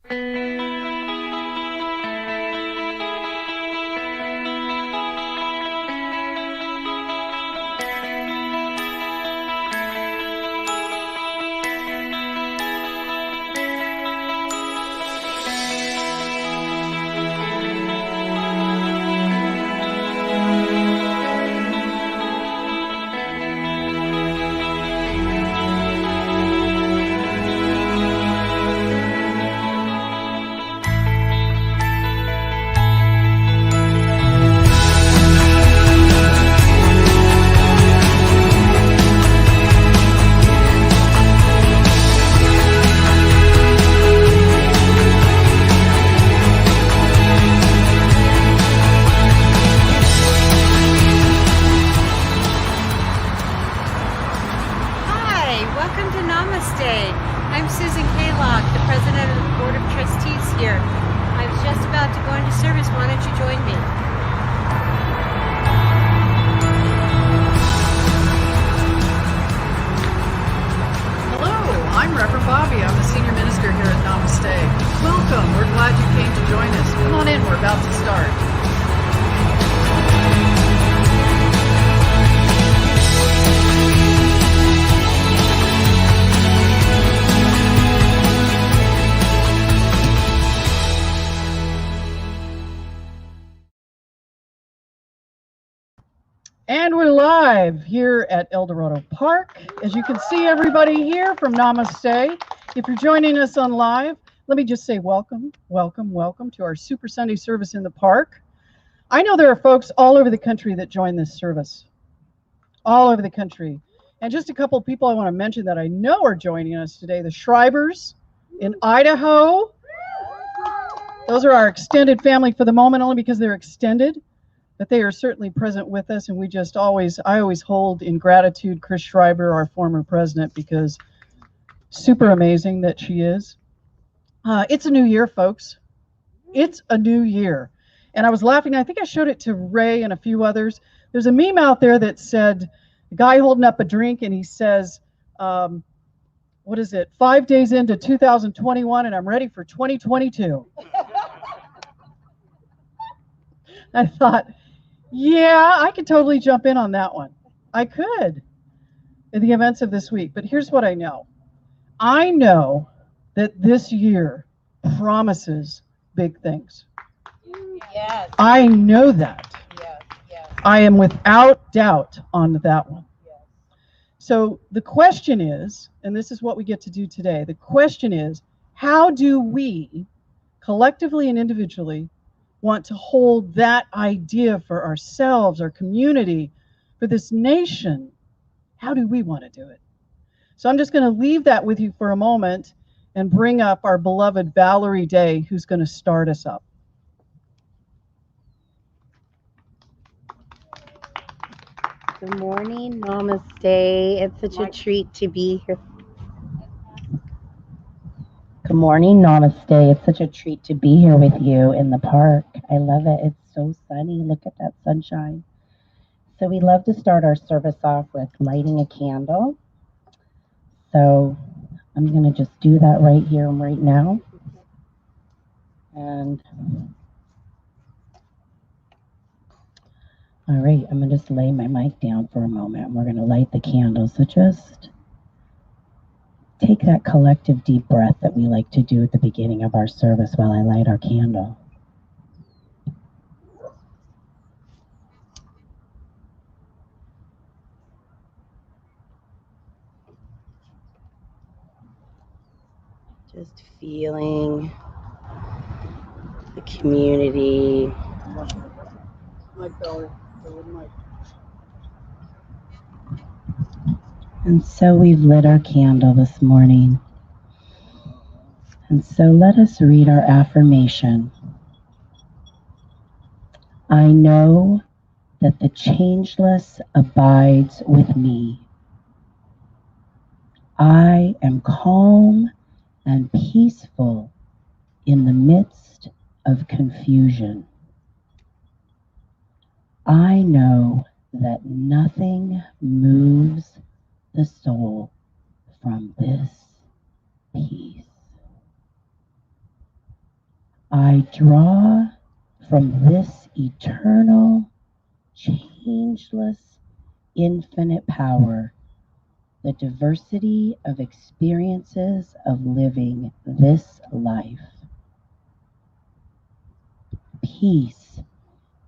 And we're live here at El Dorado Park. As you can see, everybody here from Namaste. If you're joining us on live, let me just say welcome, welcome, welcome to our Super Sunday service in the park. I know there are folks all over the country that join this service, all over the country. And just a couple of people I want to mention that I know are joining us today. The Shrivers in Idaho. Those are our extended family for the moment, only because they're extended. But they are certainly present with us, and I always hold in gratitude Chris Schreiber, our former president, because super amazing that she is. It's a new year, folks. It's a new year. And I was laughing, I think I showed it to Ray and a few others. There's a meme out there that said, the guy holding up a drink, and he says, 5 days into 2021, and I'm ready for 2022. I thought, yeah, I could totally jump in on that one. I could, in the events of this week. But here's what I know. I know that this year promises big things. Yes. I know that. Yes, yes. I am without doubt on that one. Yes. So the question is, and this is what we get to do today, the question is, how do we, collectively and individually, want to hold that idea for ourselves, our community, for this nation? How do we want to do it? So I'm just going to leave that with you for a moment and bring up our beloved Valerie Day, who's going to start us up. Good morning, Namaste. It's such a treat to be here. Good morning, Namaste. It's such a treat to be here with you in the park. I love it. It's so sunny. Look at that sunshine. So we love to start our service off with lighting a candle. So I'm going to just do that right here and right now. And all right, I'm going to just lay my mic down for a moment, and we're going to light the candle. So just take that collective deep breath that we like to do at the beginning of our service while I light our candle. Just feeling the community. And so we've lit our candle this morning. And so let us read our affirmation. I know that the changeless abides with me. I am calm and peaceful in the midst of confusion. I know that nothing moves the soul from this peace. I draw from this eternal, changeless, infinite power the diversity of experiences of living this life. Peace,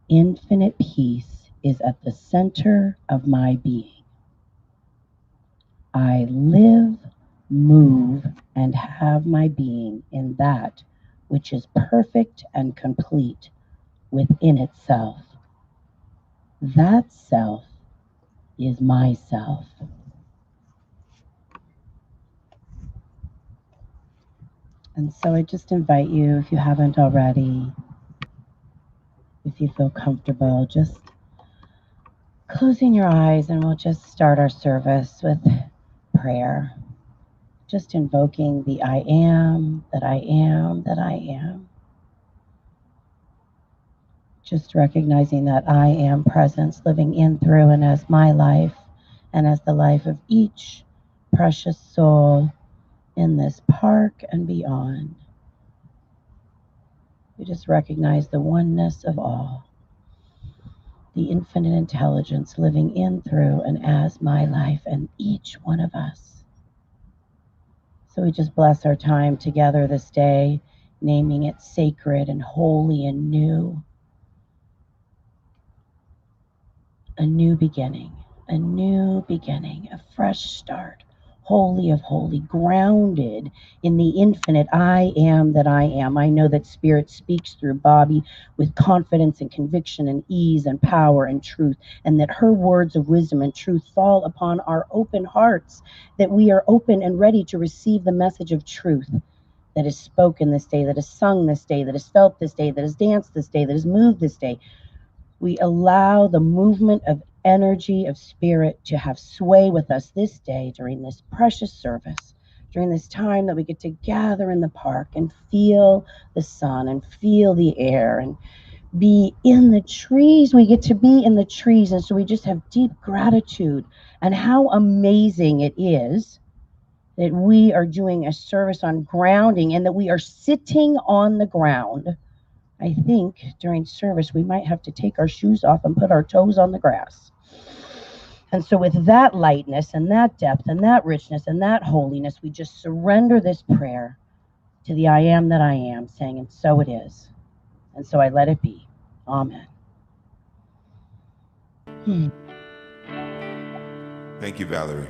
infinite peace, is at the center of my being. I live, move, and have my being in that which is perfect and complete within itself. That self is myself. And so I just invite you, if you haven't already, if you feel comfortable, just closing your eyes, and we'll just start our service with prayer. Just invoking the I am, that I am, that I am. Just recognizing that I am presence living in, through, and as my life, and as the life of each precious soul in this park and beyond. We just recognize the oneness of all, the infinite intelligence living in, through, and as my life and each one of us. So we just bless our time together this day, naming it sacred and holy and new. A new beginning, a fresh start, holy of holy, grounded in the infinite I am that I am. I know that Spirit speaks through Bobby with confidence and conviction and ease and power and truth, and that her words of wisdom and truth fall upon our open hearts, that we are open and ready to receive the message of truth that is spoken this day, that is sung this day, that is felt this day, that is danced this day, that is moved this day. We allow the movement of energy of Spirit to have sway with us this day during this precious service, during this time that we get to gather in the park and feel the sun and feel the air and be in the trees. We get to be in the trees, and so we just have deep gratitude. And how amazing it is that we are doing a service on grounding and that we are sitting on the ground. I think during service we might have to take our shoes off and put our toes on the grass. And so with that lightness and that depth and that richness and that holiness, we just surrender this prayer to the I am that I am, saying, and so it is. And so I let it be. Amen. Thank you, Valerie.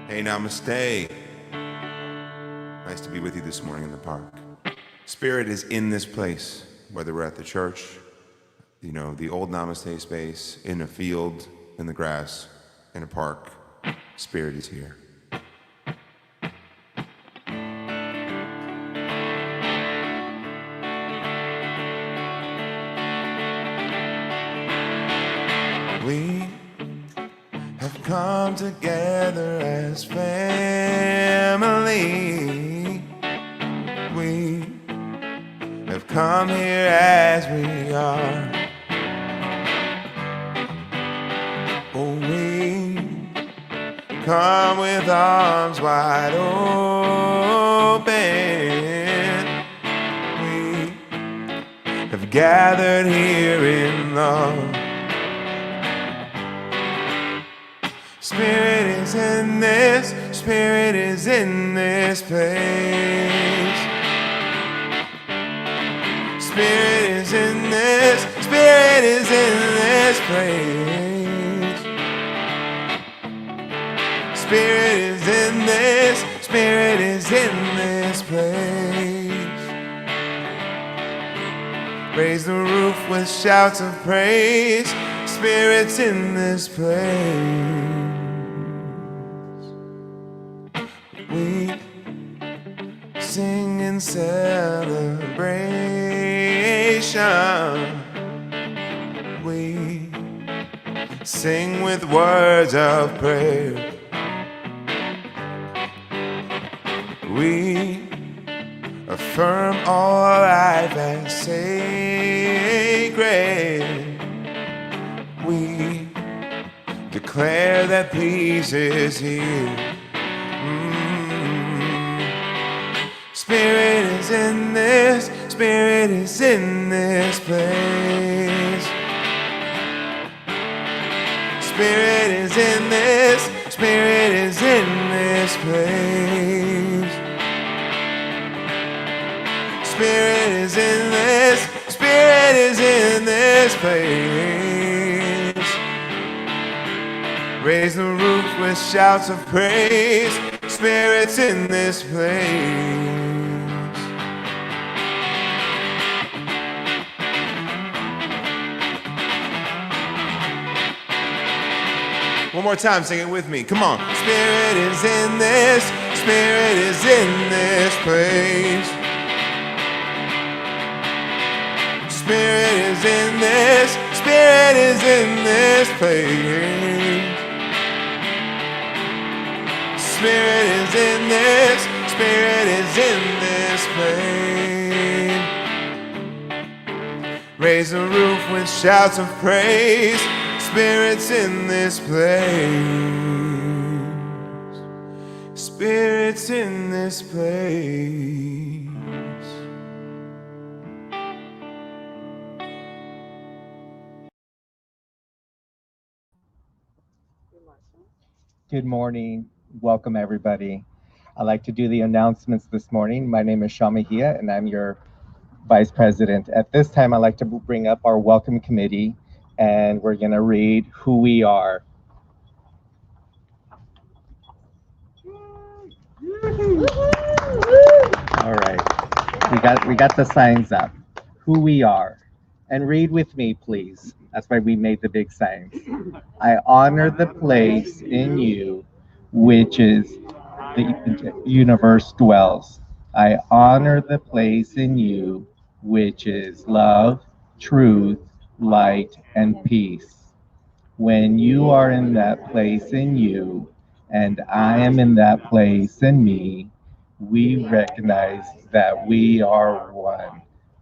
Hey, namaste. Nice to be with you this morning in the park. Spirit is in this place, whether we're at the church, the old namaste space, in a field, in the grass, in a park. Spirit is here. We have come together as family. We have come here as we are. Oh, we come with arms wide open. We have gathered here in love. Spirit is in this, Spirit is in this place. Spirit is in this, Spirit is in this place. Spirit is in this, Spirit is in this place. Raise the roof with shouts of praise. Spirit's in this place. We sing in celebration. We sing with words of prayer. We affirm all life as sacred. We declare that peace is here. Spirit is in this, Spirit is in this place. Spirit is in this, Spirit is in this place. Spirit is in this, Spirit is in this place. Raise the roof with shouts of praise. Spirit's in this place. One more time, sing it with me. Come on. Spirit is in this, Spirit is in this place. Spirit is in this, Spirit is in this place. Spirit is in this, Spirit is in this place. Raise the roof with shouts of praise. Spirit's in this place. Spirit's in this place. Good morning. Welcome, everybody. I'd like to do the announcements this morning. My name is Sean Mejia, and I'm your Vice President. At this time, I'd like to bring up our Welcome Committee, and we're going to read who we are. All right. We got the signs up. Who we are. And read with me, please. That's why we made the big signs. I honor the place in you, which is the universe dwells. I honor the place in you, which is love, truth, light, and peace. When you are in that place in you, and I am in that place in me, we recognize that we are one.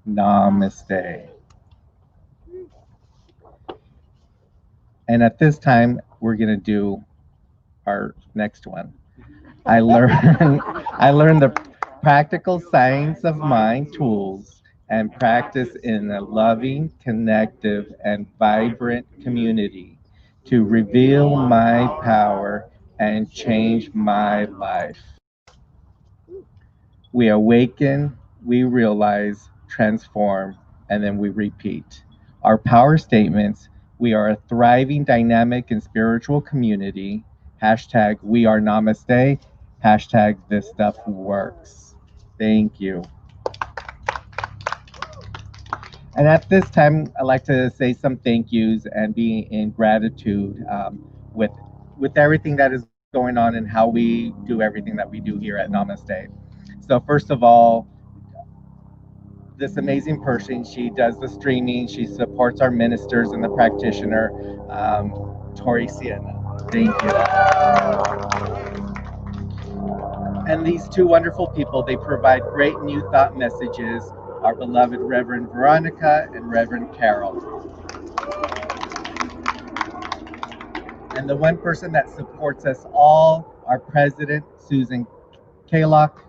Namaste. And at this time, we're going to do our next one. I learned the practical science of mind tools and practice in a loving, connective, and vibrant community to reveal my power and change my life. We awaken, we realize, transform, and then we repeat. Our power statements: we are a thriving, dynamic, and spiritual community. Hashtag we are Namaste. Hashtag this stuff works. Thank you. And at this time, I'd like to say some thank yous and be in gratitude with everything that is going on and how we do everything that we do here at Namaste. So first of all, this amazing person, she does the streaming, she supports our ministers and the practitioner, Tori Sienna. Thank you. And these two wonderful people, they provide great new thought messages, our beloved Reverend Veronica and Reverend Carol. And the one person that supports us all, our president, Susan Kaylock.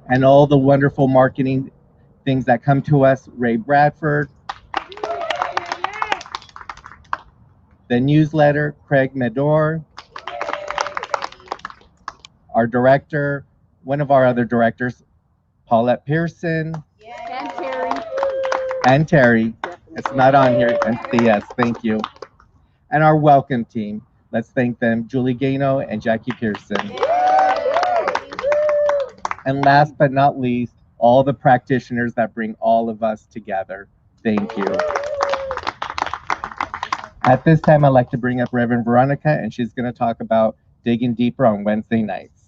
And all the wonderful marketing things that come to us, Ray Bradford. The newsletter, Craig Medor. Our director, one of our other directors, Paulette Pearson. And Terry. And Terry. It's not on here. And yes, thank you. And our welcome team. Let's thank them, Julie Gano and Jackie Pearson. And last but not least, all the practitioners that bring all of us together. Thank you. At this time, I'd like to bring up Reverend Veronica, and she's going to talk about digging deeper on Wednesday nights.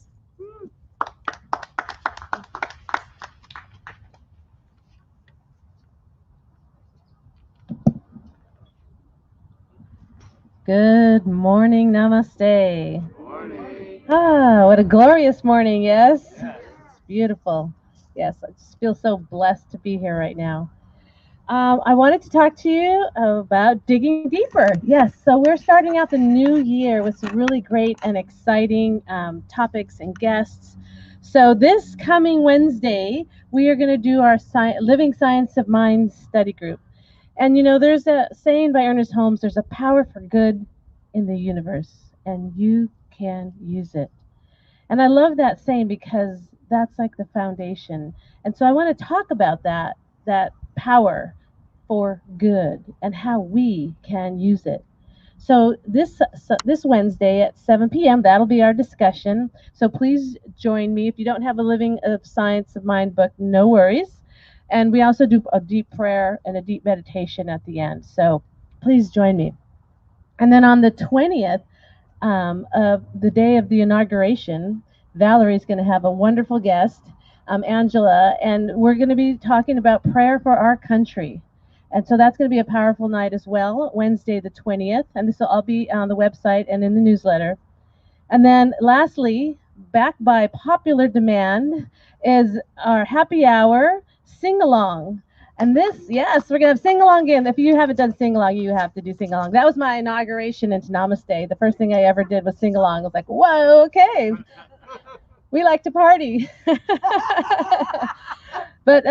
Good morning, namaste. Morning. Ah, what a glorious morning, yes? It's beautiful. Yes, I just feel so blessed to be here right now. I wanted to talk to you about digging deeper. Yes, so we're starting out the new year with some really great and exciting topics and guests. So this coming Wednesday, we are going to do our Living Science of Mind study group. And you know, there's a saying by Ernest Holmes, there's a power for good in the universe, and you can use it. And I love that saying because that's like the foundation. And so I want to talk about that power for good and how we can use it. So this Wednesday at 7 p.m. that'll be our discussion. So please join me. If you don't have a Living of Science of Mind book, no worries. And we also do a deep prayer and a deep meditation at the end. So please join me. And then on the 20th of the day of the inauguration, Valerie's going to have a wonderful guest, Angela, and we're going to be talking about prayer for our country. And so that's going to be a powerful night as well, Wednesday the 20th. And this will all be on the website and in the newsletter. And then lastly, back by popular demand, is our happy hour sing-along. And this, yes, we're going to have sing-along again. If you haven't done sing-along, you have to do sing-along. That was my inauguration into Namaste. The first thing I ever did was sing-along. I was like, whoa, okay. We like to party. But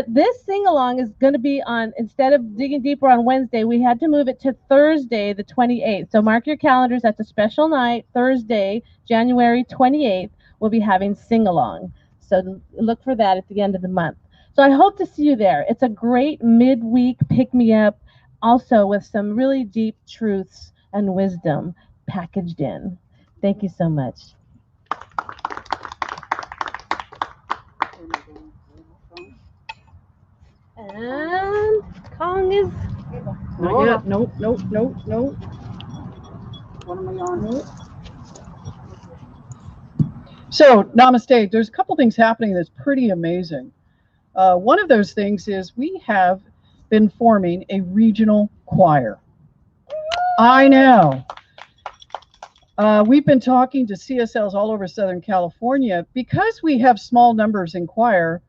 this sing-along is going to be on, instead of digging deeper on Wednesday, we had to move it to Thursday, the 28th. So mark your calendars. That's a special night, Thursday, January 28th. We'll be having sing-along. So look for that at the end of the month. So I hope to see you there. It's a great midweek pick-me-up, also with some really deep truths and wisdom packaged in. Thank you so much. And Kong is... Not yet. Nope. What am I on? Nope. So, Namaste, there's a couple things happening that's pretty amazing. One of those things is we have been forming a regional choir. I know. We've been talking to CSLs all over Southern California. Because we have small numbers in choir,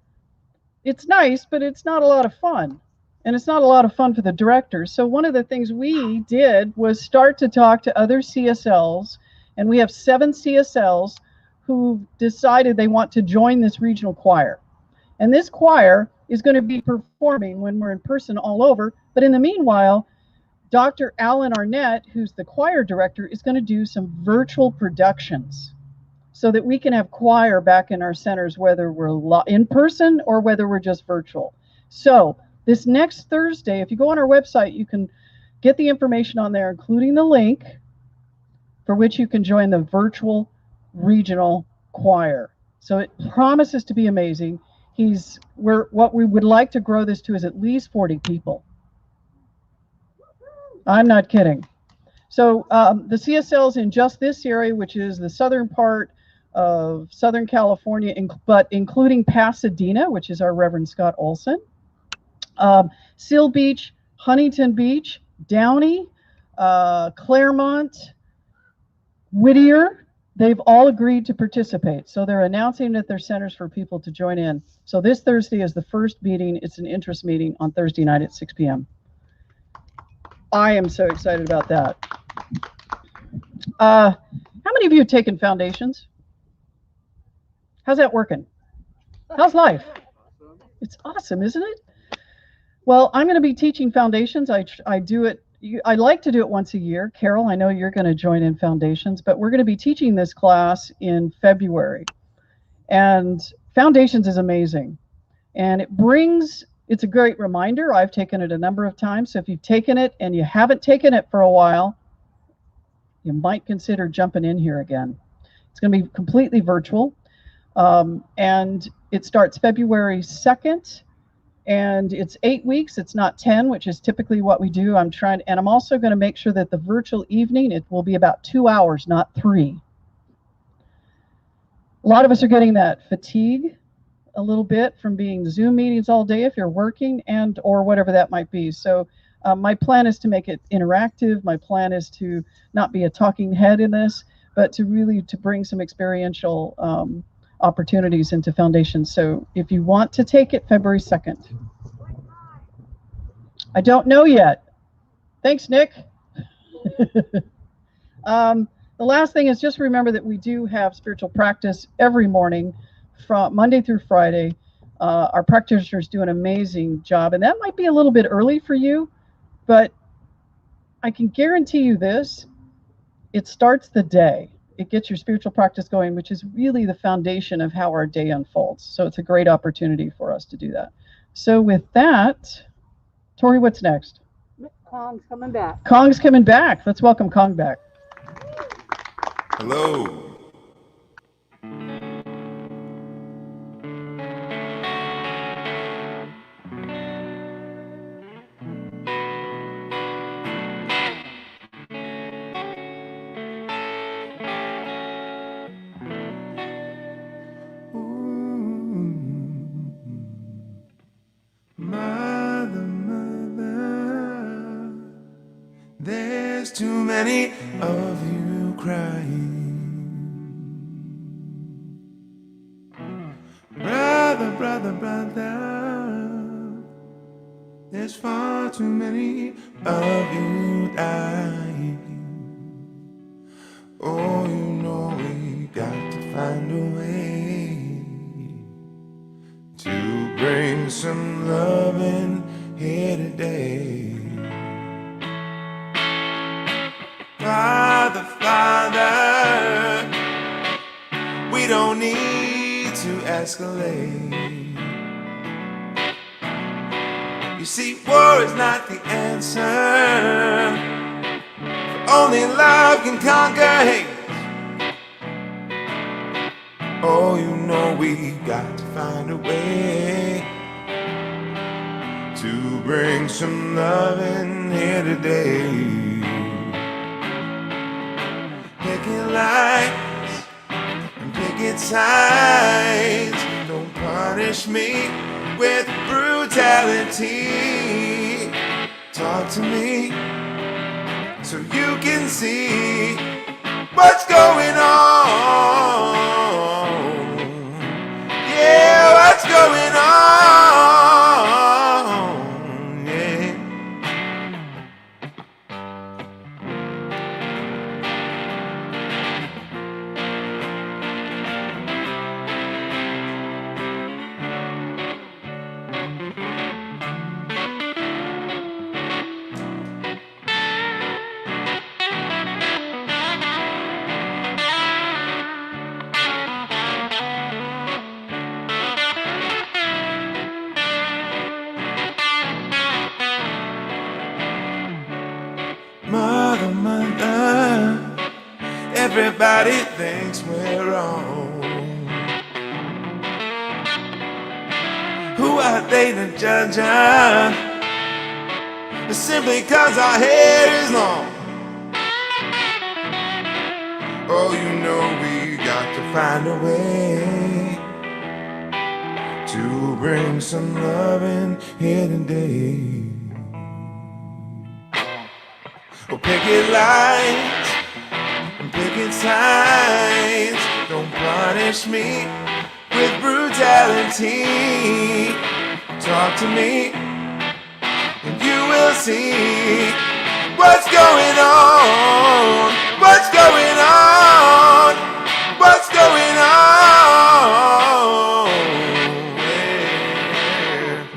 it's nice, but it's not a lot of fun. And it's not a lot of fun for the directors. So one of the things we did was start to talk to other CSLs, and we have 7 CSLs who decided they want to join this regional choir. And this choir is going to be performing when we're in person all over. But in the meanwhile, Dr. Alan Arnett, who's the choir director, is going to do some virtual productions so that we can have choir back in our centers, whether we're in person or whether we're just virtual. So this next Thursday, if you go on our website, you can get the information on there, including the link for which you can join the virtual regional choir. So it promises to be amazing. What we would like to grow this to is at least 40 people. I'm not kidding. So the CSLs in just this area, which is the southern part of Southern California, but including Pasadena, which is our Reverend Scott Olson, Seal Beach, Huntington Beach, Downey, Claremont, Whittier, they've all agreed to participate. So they're announcing at their centers for people to join in. So this Thursday is the first meeting. It's an interest meeting on Thursday night at 6 p.m. I am so excited about that. How many of you have taken foundations? How's that working? How's life? It's awesome, isn't it? Well, I'm going to be teaching foundations. I do it. I like to do it once a year. Carol, I know you're going to join in foundations, but we're going to be teaching this class in February. And foundations is amazing. And it's a great reminder. I've taken it a number of times. So if you've taken it and you haven't taken it for a while, you might consider jumping in here again. It's going to be completely virtual. And it starts February 2nd. And it's 8 weeks. It's not 10, which is typically what we do. I'm also going to make sure that the virtual evening, it will be about 2 hours, not 3. A lot of us are getting that fatigue a little bit from being Zoom meetings all day if you're working or whatever that might be. So my plan is to make it interactive. My plan is to not be a talking head in this, but to bring some experiential opportunities into foundations. So if you want to take it, February 2nd. I don't know yet. Thanks, Nick. The last thing is just remember that we do have spiritual practice every morning from Monday through Friday. Our practitioners do an amazing job, and that might be a little bit early for you, but I can guarantee you this: it starts the day. It gets your spiritual practice going, which is really the foundation of how our day unfolds. So it's a great opportunity for us to do that. So with that, Tori, what's next? Kong's coming back. Kong's coming back. Let's welcome Kong back. Hello. There's too many of you crying. Brother, brother, brother, there's far too many of you dying. Oh, you know we got to find a way to bring some love in here today. Father, Father, we don't need to escalate. You see, war is not the answer. Only love can conquer hate. Oh, you know we got to find a way to bring some love in here today. Picket lines and picket signs. Don't punish me with brutality. Talk to me so you can see what's going on. Yeah, what's going on. Yeah. Mother, mother, everybody thinks we're wrong. Who are they to judge us? Simply cause our hair is long. Oh, you know we got to find a way to bring some love in here today. Oh, picket lines and picket signs. Don't punish me with brutality. Talk to me and you will see what's going on. What's going on? What's going on? Yeah.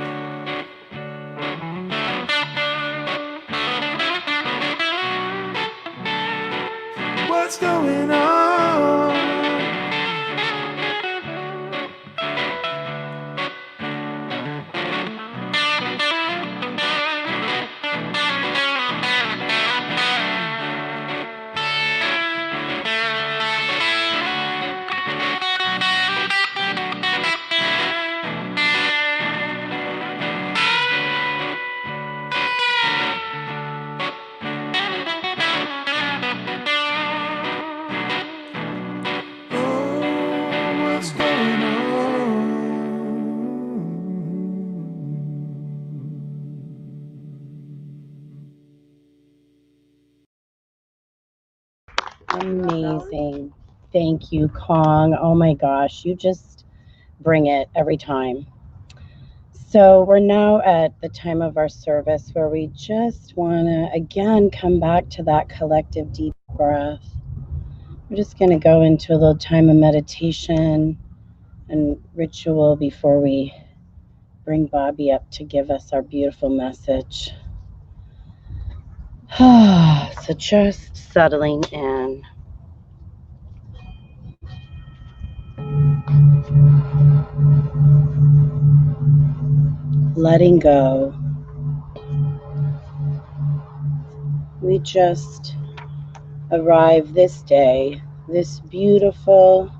What's going on? What's going Amazing. Thank you, Kong. Oh my gosh, you just bring it every time. So we're now at the time of our service where we just want to again come back to that collective deep breath. We're just going to go into a little time of meditation, and ritual before we bring Bobby up to give us our beautiful message. So just settling in. Letting go. We just arrived this day, this beautiful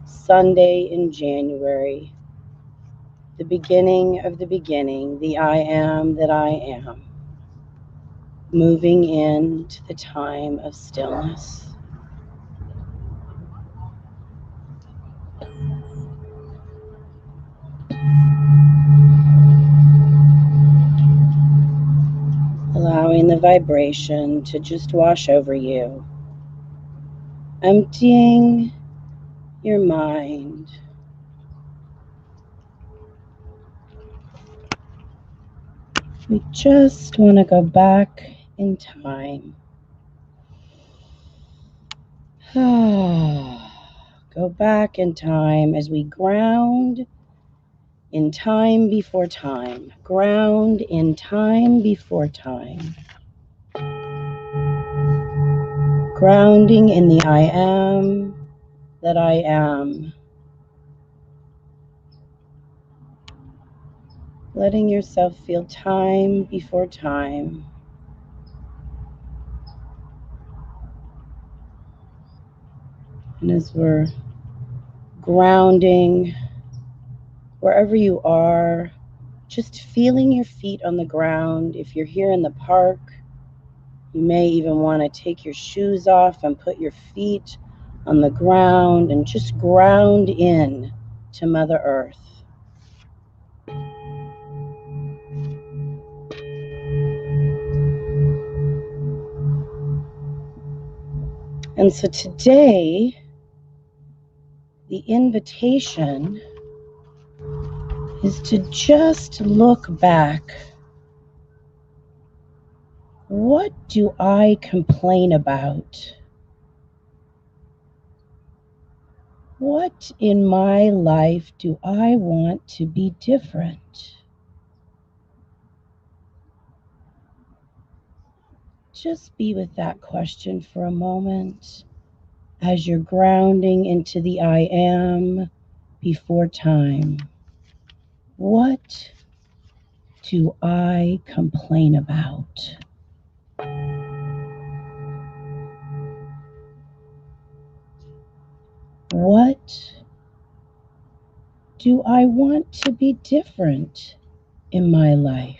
Sunday in January, the beginning of the beginning, the I am that I am, moving into the time of stillness. Allowing the vibration to just wash over you, emptying your mind. We just want to go back in time. Go back in time as we ground in time before time. Ground in time before time. Grounding in the I am that I am. Letting yourself feel time before time. And as we're grounding wherever you are, just feeling your feet on the ground. If you're here in the park, you may even want to take your shoes off and put your feet on the ground and just ground in to Mother Earth. And so today, the invitation is to just look back. What do I complain about? What in my life do I want to be different? Just be with that question for a moment as you're grounding into the I am before time. What do I complain about? What do I want to be different in my life?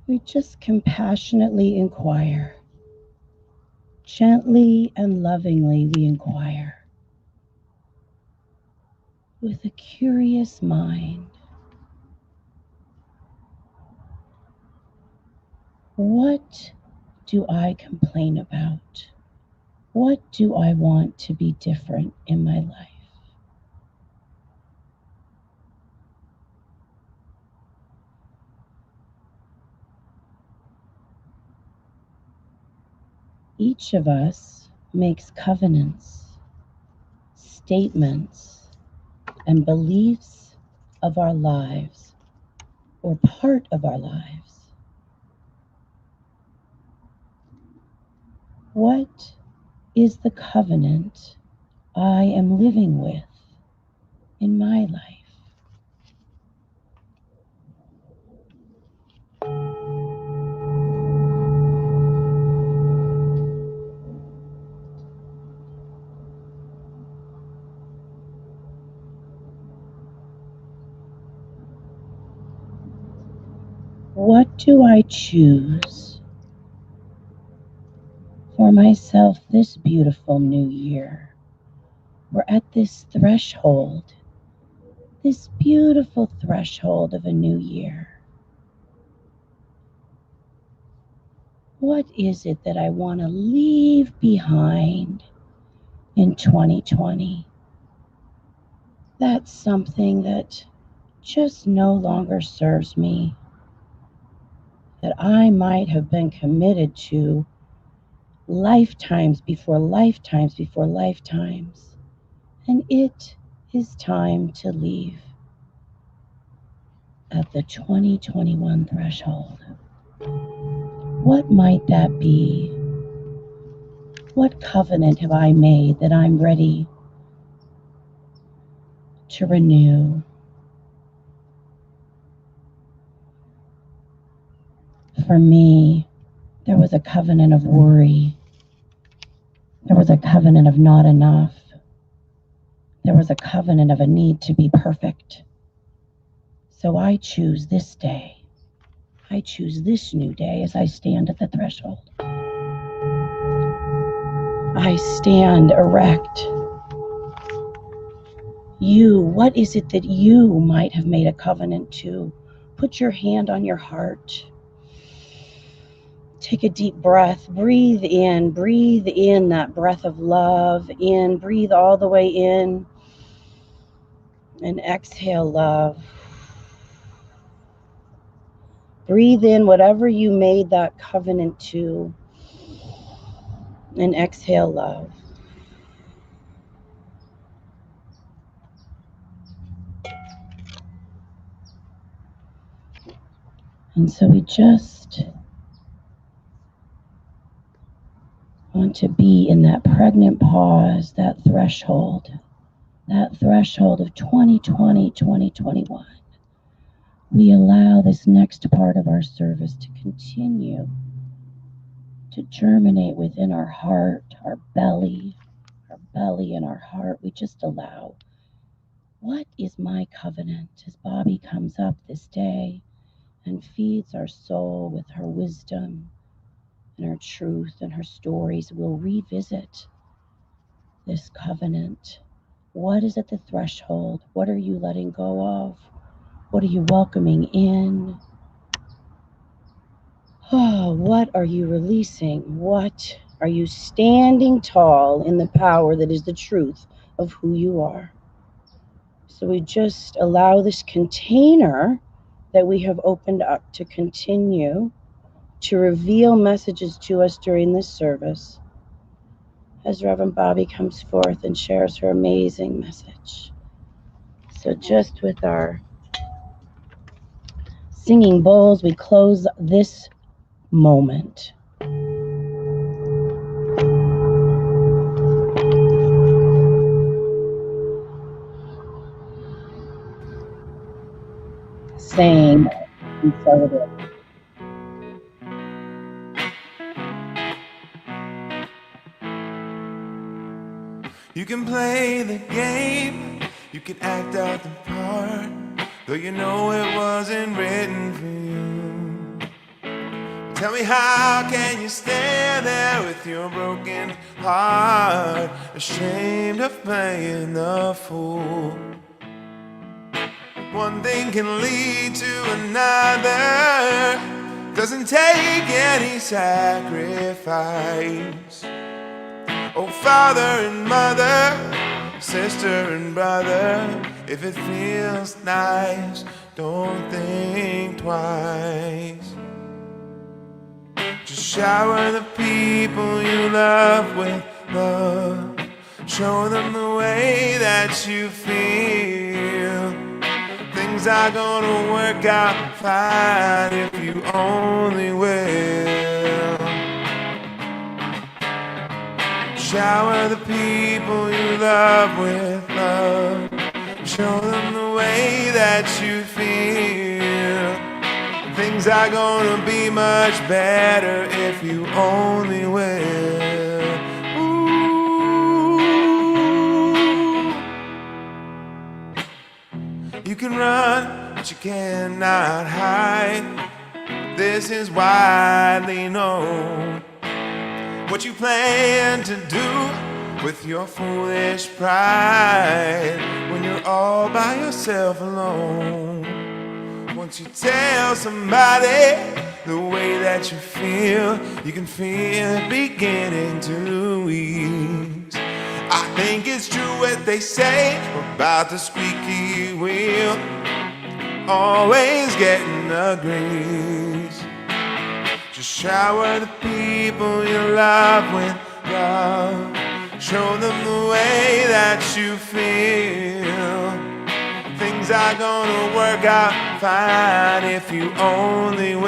We just compassionately inquire. Gently and lovingly we inquire. With a curious mind. What do I complain about? What do I want to be different in my life? Each of us makes covenants, statements, and beliefs of our lives or part of our lives. What is the covenant I am living with in my life? What do I choose for myself this beautiful new year? We're at this threshold, this beautiful threshold of a new year. What is it that I want to leave behind in 2020? That's something that just no longer serves me, that I might have been committed to lifetimes before lifetimes before lifetimes, and it is time to leave at the 2021 threshold. What might that be? What covenant have I made that I'm ready to renew? For me, there was a covenant of worry. There was a covenant of not enough. There was a covenant of a need to be perfect. So I choose this day. I choose this new day as I stand at the threshold. I stand erect. You, what is it that you might have made a covenant to? Put your hand on your heart. Take a deep breath. Breathe in that breath of love. In, breathe all the way in. And exhale love. Breathe in whatever you made that covenant to. And exhale love. And so we just want to be in that pregnant pause, that threshold of 2020, 2021. We allow this next part of our service to continue to germinate within our heart, our belly and our heart. We just allow, what is my covenant? As Bobby comes up this day and feeds our soul with her wisdom and her truth and her stories, we'll revisit this covenant. What is at the threshold? What are you letting go of? What are you welcoming in? Oh, what are you releasing? What are you standing tall in the power that is the truth of who you are? So we just allow this container that we have opened up to continue to reveal messages to us during this service as Reverend Bobby comes forth and shares her amazing message. So just with our singing bowls, we close this moment. Saying, and so it is. You can play the game, you can act out the part, though you know it wasn't written for you. Tell me, how can you stand there with your broken heart, ashamed of playing the fool? One thing can lead to another, doesn't take any sacrifice. Oh, father and mother, sister and brother, if it feels nice, don't think twice. Just shower the people you love with love. Show them the way that you feel. Things are gonna work out fine if you only will. Shower the people you love with love. Show them the way that you feel. Things are gonna be much better if you only will. Ooh. You can run, but you cannot hide. This is widely known. What you plan to do with your foolish pride when you're all by yourself alone. Once you tell somebody the way that you feel, you can feel it beginning to ease. I think it's true what they say about the squeaky wheel always getting a grease. Just shower the people you love with love. Show them the way that you feel. Things are gonna work out fine if you only will.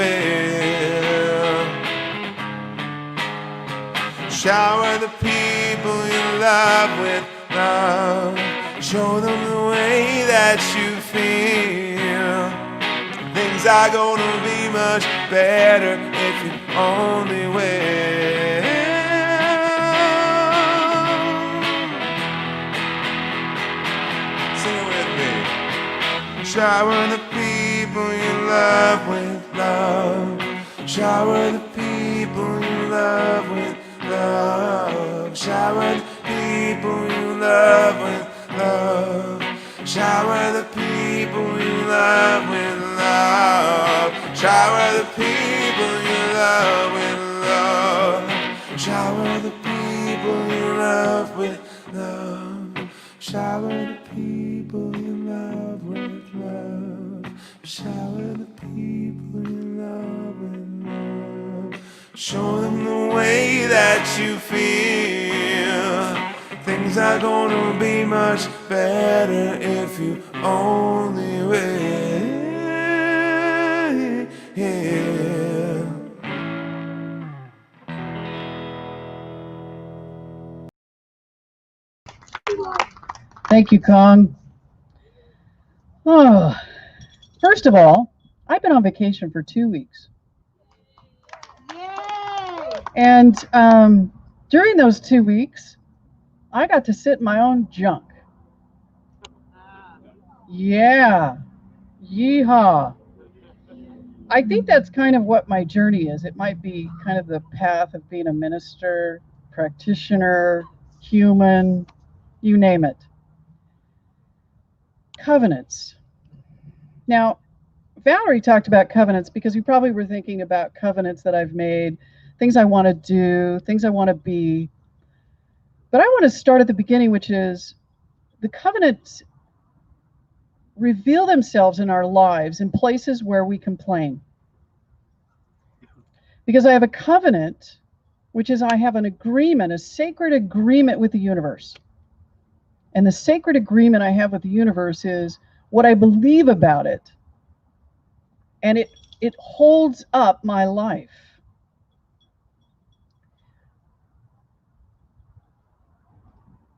Shower the people you love with love. Show them the way that you feel. Things are gonna be much better if you only will. Sing it with me. Shower the people you love with love. Shower the people you love with love. Shower the people you love with love. Shower the people you love with love. Shower the people you love with love. Shower the people you love with love. Shower the people you love with love. Shower the people you love with love. Show them the way that you feel. Things are gonna be much better if you only will. Yeah. Thank you, Kong. Oh, first of all, I've been on vacation for 2 weeks. And during those 2 weeks, I got to sit in my own junk. Yeah. Yeehaw. I think that's kind of what my journey is. It might be kind of the path of being a minister, practitioner, human, you name it. Covenants. Now, Valerie talked about covenants because you probably were thinking about covenants that I've made, things I want to do, things I want to be. But I want to start at the beginning, which is the covenants reveal themselves in our lives in places where we complain. Because I have a covenant, which is I have an agreement, a sacred agreement with the universe. And the sacred agreement I have with the universe is what I believe about it. And it holds up my life.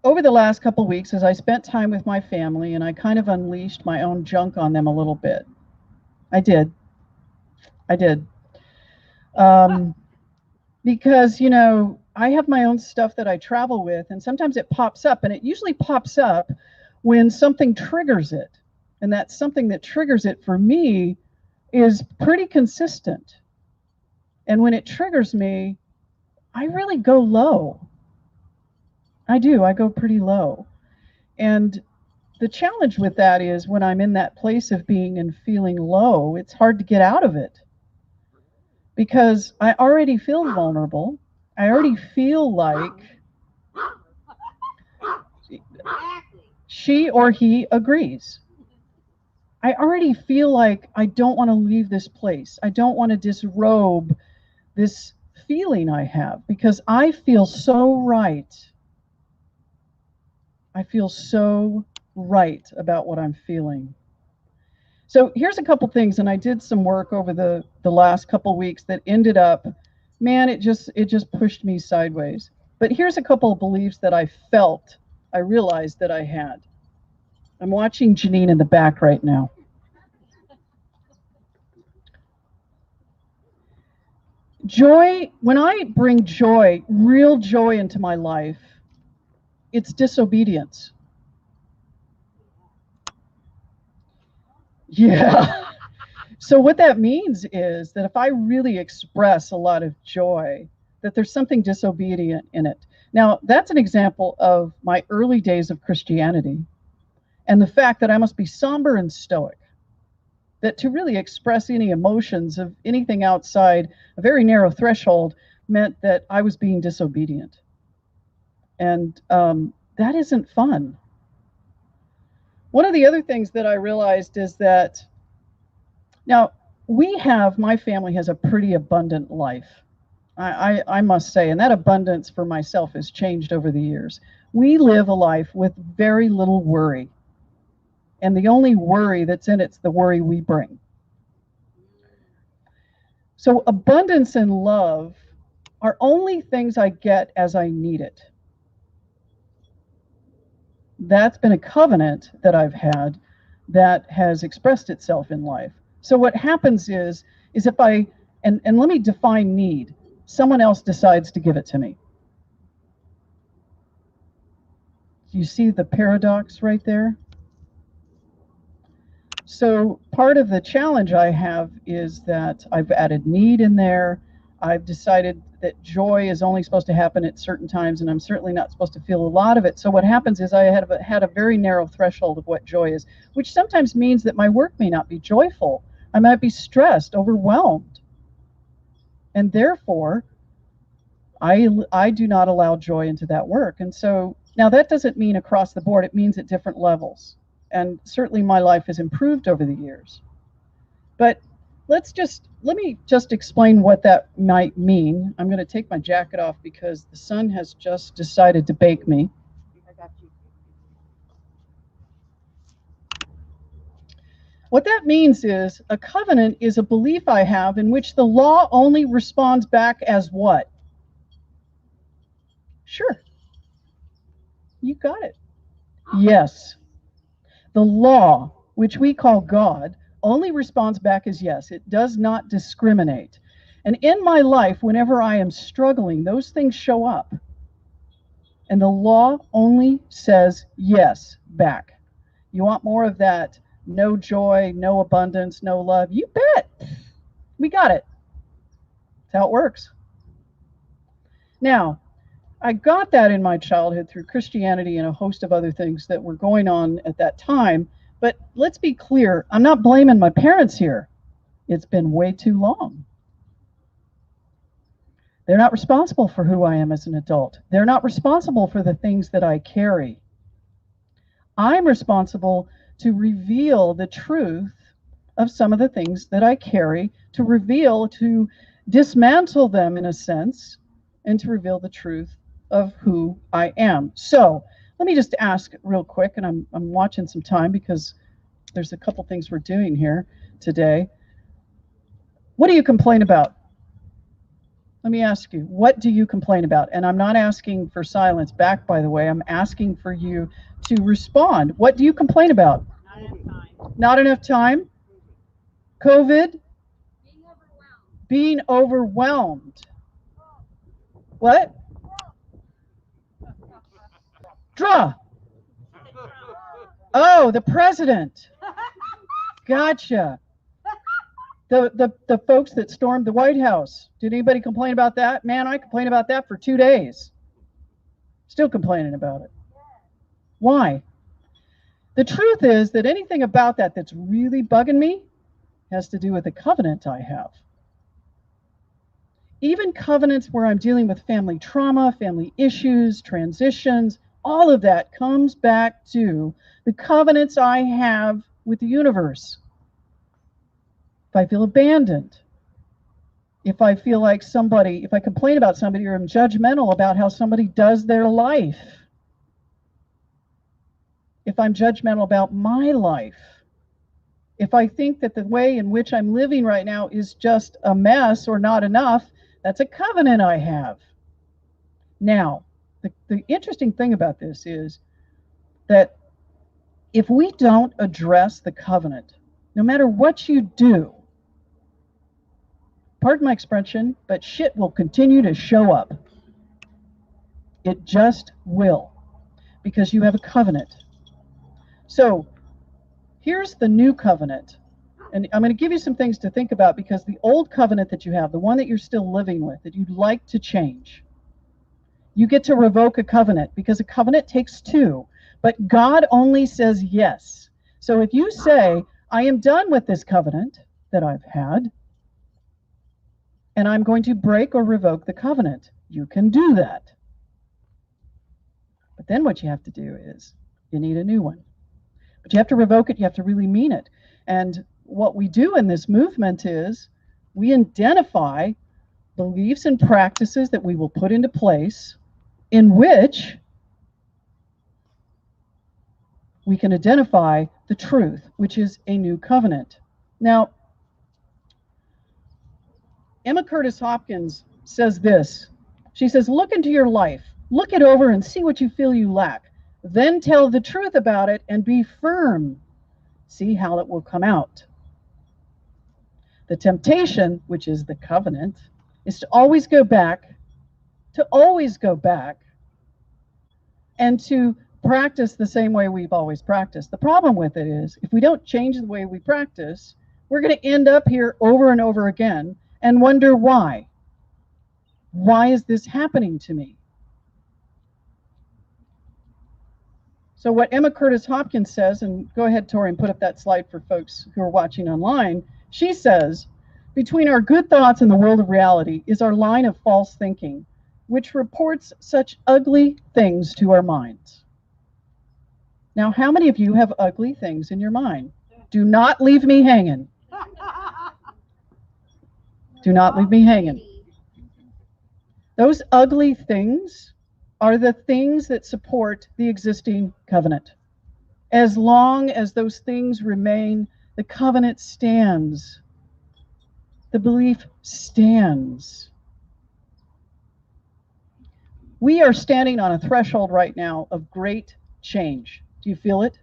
Over the last couple of weeks, as I spent time with my family and I kind of unleashed my own junk on them a little bit. I did. Because, you know, I have my own stuff that I travel with, and sometimes it pops up, and it usually pops up when something triggers it. And that something that triggers it for me is pretty consistent. And when it triggers me, I really go low. I do. I go pretty low. And the challenge with that is when I'm in that place of being and feeling low, it's hard to get out of it. Because I already feel vulnerable. I already feel like she or he agrees. I already feel like I don't want to leave this place. I don't want to disrobe this feeling I have because I feel so right. I feel so right about what I'm feeling. So here's a couple things, and I did some work over the last couple weeks that ended up, man, it just pushed me sideways. But here's a couple of beliefs that I realized that I had. I'm watching Janine in the back right now. Joy, when I bring joy, real joy into my life, it's disobedience. Yeah. So what that means is that if I really express a lot of joy, that there's something disobedient in it. Now, that's an example of my early days of Christianity and the fact that I must be somber and stoic. That to really express any emotions of anything outside a very narrow threshold meant that I was being disobedient. And that isn't fun. One of the other things that I realized is that now, my family has a pretty abundant life. I must say, and that abundance for myself has changed over the years. We live a life with very little worry. And the only worry that's in it's the worry we bring. So abundance and love are only things I get as I need it. That's been a covenant that I've had that has expressed itself in life. So what happens is if I, and let me define need, someone else decides to give it to me. You see the paradox right there? So part of the challenge I have is that I've added need in there. I've decided that joy is only supposed to happen at certain times, and I'm certainly not supposed to feel a lot of it. So what happens is I had a very narrow threshold of what joy is, which sometimes means that my work may not be joyful. I might be stressed, overwhelmed. And therefore, I do not allow joy into that work. And so now that doesn't mean across the board. It means at different levels. And certainly my life has improved over the years. But let me just explain what that might mean. I'm going to take my jacket off because the sun has just decided to bake me. I got you. What that means is a covenant is a belief I have in which the law only responds back as what? Sure. You got it. Yes. The law, which we call God, only responds back as yes. It does not discriminate. And in my life, whenever I am struggling, those things show up. And the law only says yes back. You want more of that? No joy, no abundance, no love? You bet. We got it. That's how it works. Now, I got that in my childhood through Christianity and a host of other things that were going on at that time. But let's be clear, I'm not blaming my parents here. It's been way too long. They're not responsible for who I am as an adult. They're not responsible for the things that I carry. I'm responsible to reveal the truth of some of the things that I carry, to dismantle them in a sense, and to reveal the truth of who I am. So let me just ask real quick, and I'm watching some time because there's a couple things we're doing here today. What do you complain about? Let me ask you, what do you complain about? And I'm not asking for silence back, by the way. I'm asking for you to respond. What do you complain about? Not enough time. Not enough time? COVID? Being overwhelmed. What? Draw. Oh, the president. Gotcha. The folks that stormed the White House. Did anybody complain about that? Man, I complained about that for 2 days. Still complaining about it. Why? The truth is that anything about that that's really bugging me has to do with the covenant I have. Even covenants where I'm dealing with family trauma, family issues, transitions, all of that comes back to the covenants I have with the universe. If I feel abandoned, if I feel like if I complain about somebody or I'm judgmental about how somebody does their life, if I'm judgmental about my life, if I think that the way in which I'm living right now is just a mess or not enough, that's a covenant I have. Now, the interesting thing about this is that if we don't address the covenant, no matter what you do, pardon my expression, but shit will continue to show up. It just will, because you have a covenant. So here's the new covenant. And I'm going to give you some things to think about, because the old covenant that you have, the one that you're still living with, that you'd like to change, you get to revoke a covenant, because a covenant takes two. But God only says yes. So if you say, I am done with this covenant that I've had, and I'm going to break or revoke the covenant, you can do that. But then what you have to do is you need a new one. But you have to revoke it. You have to really mean it. And what we do in this movement is we identify beliefs and practices that we will put into place in which we can identify the truth, which is a new covenant. Now, Emma Curtis Hopkins says this. She says, look into your life, look it over and see what you feel you lack. Then tell the truth about it and be firm. See how it will come out. The temptation, which is the covenant, is to always go back, and to practice the same way we've always practiced. The problem with it is, if we don't change the way we practice, we're going to end up here over and over again and wonder why. Why is this happening to me? So what Emma Curtis Hopkins says, and go ahead, Tori, and put up that slide for folks who are watching online. She says, between our good thoughts and the world of reality is our line of false thinking, which reports such ugly things to our minds. Now, how many of you have ugly things in your mind? Do not leave me hanging. Do not leave me hanging. Those ugly things are the things that support the existing covenant. As long as those things remain, the covenant stands. The belief stands. We are standing on a threshold right now of great change. Do you feel it?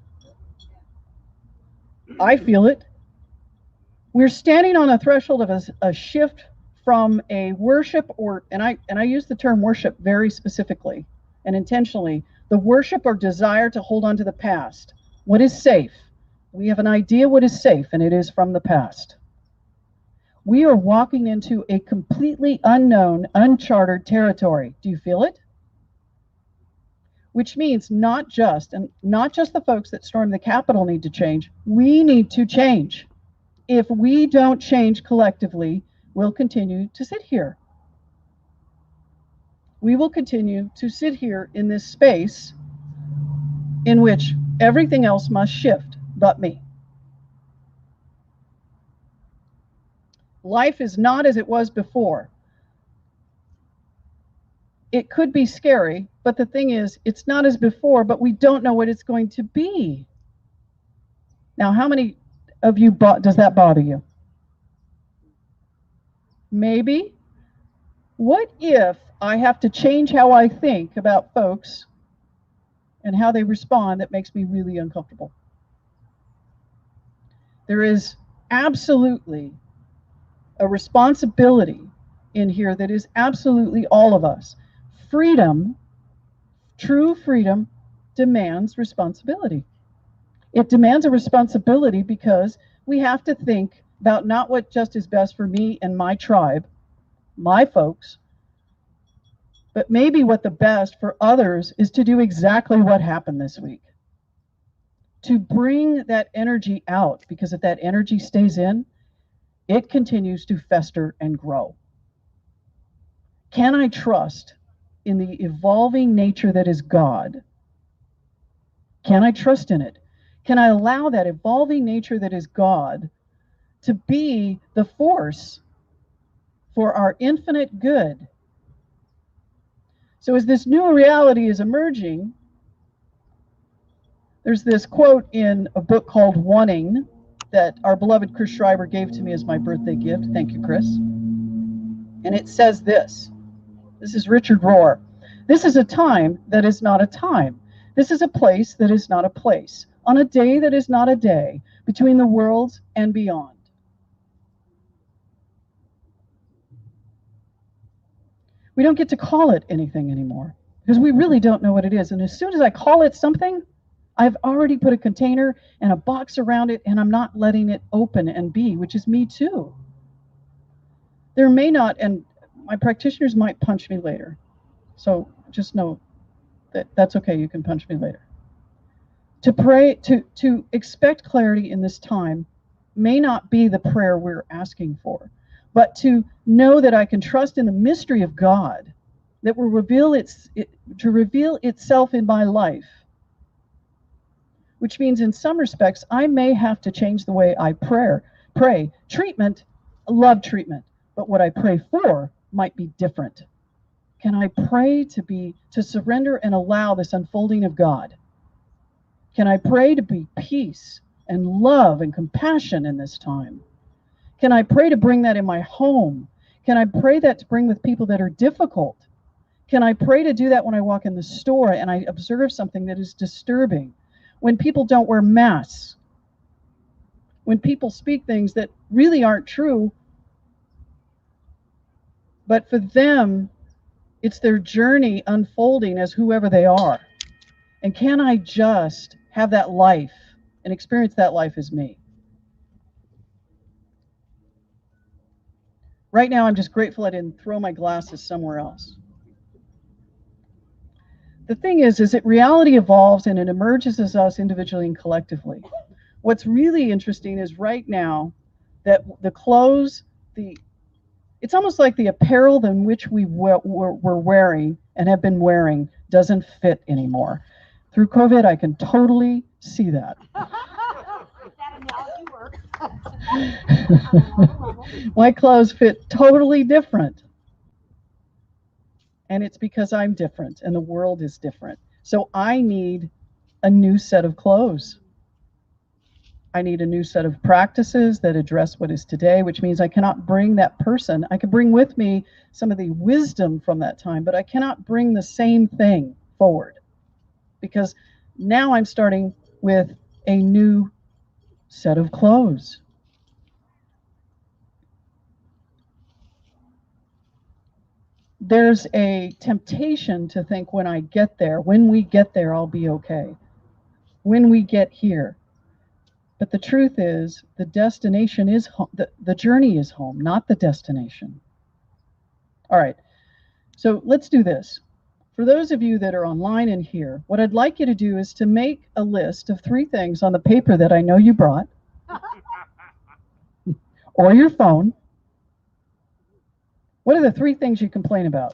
I feel it. We're standing on a threshold of a shift from a worship, and I use the term worship very specifically and intentionally, the worship or desire to hold on to the past. What is safe? We have an idea what is safe, and it is from the past. We are walking into a completely unknown, uncharted territory. Do you feel it? Which means not just the folks that stormed the Capitol need to change. We need to change. If we don't change collectively, we'll continue to sit here. We will continue to sit here in this space in which everything else must shift but me. Life is not as it was before. It could be scary, but the thing is, it's not as before, but we don't know what it's going to be. Now, how many of you does that bother you? Maybe. What if I have to change how I think about folks and how they respond that makes me really uncomfortable? There is absolutely a responsibility in here that is absolutely all of us. Freedom, true freedom, demands responsibility. It demands a responsibility because we have to think about not what just is best for me and my tribe, my folks, but maybe what the best for others is to do exactly what happened this week. To bring that energy out, because if that energy stays in, it continues to fester and grow. Can I trust in the evolving nature that is God? Can I trust in it? Can I allow that evolving nature that is God to be the force for our infinite good? So as this new reality is emerging, there's this quote in a book called Wanting that our beloved Chris Schreiber gave to me as my birthday gift. Thank you, Chris. And it says this. This is Richard Rohr. This is a time that is not a time. This is a place that is not a place. On a day that is not a day, between the worlds and beyond. We don't get to call it anything anymore because we really don't know what it is. And as soon as I call it something, I've already put a container and a box around it, and I'm not letting it open and be, which is me too. There may not, and my practitioners might punch me later. So just know that that's okay. You can punch me later. To pray, to expect clarity in this time may not be the prayer we're asking for, but to know that I can trust in the mystery of God that will reveal itself in my life, which means in some respects I may have to change the way I pray pray. Treatment, I love treatment, but what I pray for might be different. Can I pray to surrender and allow this unfolding of God? Can I pray to be peace and love and compassion in this time? Can I pray to bring that in my home? Can I pray that to bring with people that are difficult? Can I pray to do that when I walk in the store and I observe something that is disturbing? When people don't wear masks? When people speak things that really aren't true, but for them, it's their journey unfolding as whoever they are. And can I just have that life and experience that life as me? Right now, I'm just grateful I didn't throw my glasses somewhere else. The thing is that reality evolves and it emerges as us individually and collectively. What's really interesting is right now that the clothes, it's almost like the apparel in which we're wearing and have been wearing doesn't fit anymore. Through COVID, I can totally see that. My clothes fit totally different. And it's because I'm different and the world is different. So I need a new set of clothes. I need a new set of practices that address what is today, which means I cannot bring that person. I can bring with me some of the wisdom from that time, but I cannot bring the same thing forward because now I'm starting with a new set of clothes. There's a temptation to think when we get there, I'll be okay. When we get here. But the truth is, the destination is home. The journey is home, not the destination. All right, so let's do this. For those of you that are online and here, what I'd like you to do is to make a list of 3 things on the paper that I know you brought, or your phone. What are the 3 things you complain about?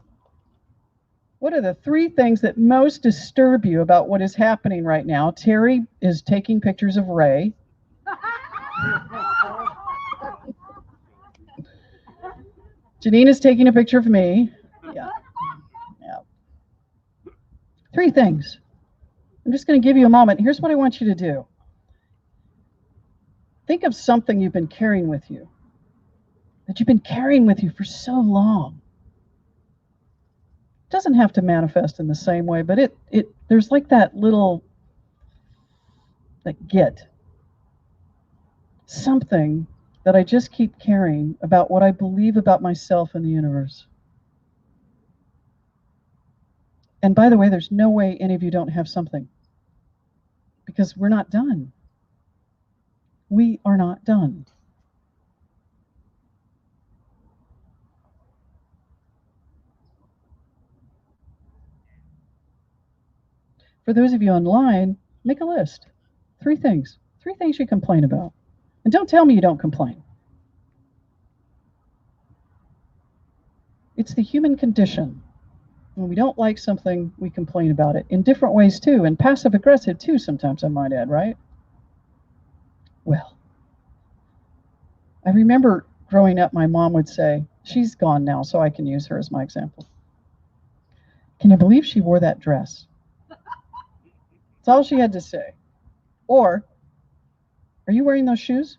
What are the 3 things that most disturb you about what is happening right now? Terry is taking pictures of Ray. Janine is taking a picture of me. Yeah. 3 things. I'm just going to give you a moment. Here's what I want you to do. Think of something you've been carrying with you, that you've been carrying with you for so long. It doesn't have to manifest in the same way, but there's like that little, something that I just keep carrying about what I believe about myself and the universe. And by the way, there's no way any of you don't have something, because we're not done. We are not done. For those of you online, make a list. 3 things. 3 things you complain about. And don't tell me you don't complain. It's the human condition. When we don't like something, we complain about it in different ways too, and passive aggressive too sometimes, I might add, right? Well, I remember growing up, my mom would say, she's gone now, so I can use her as my example. Can you believe she wore that dress? That's all she had to say. Or, are you wearing those shoes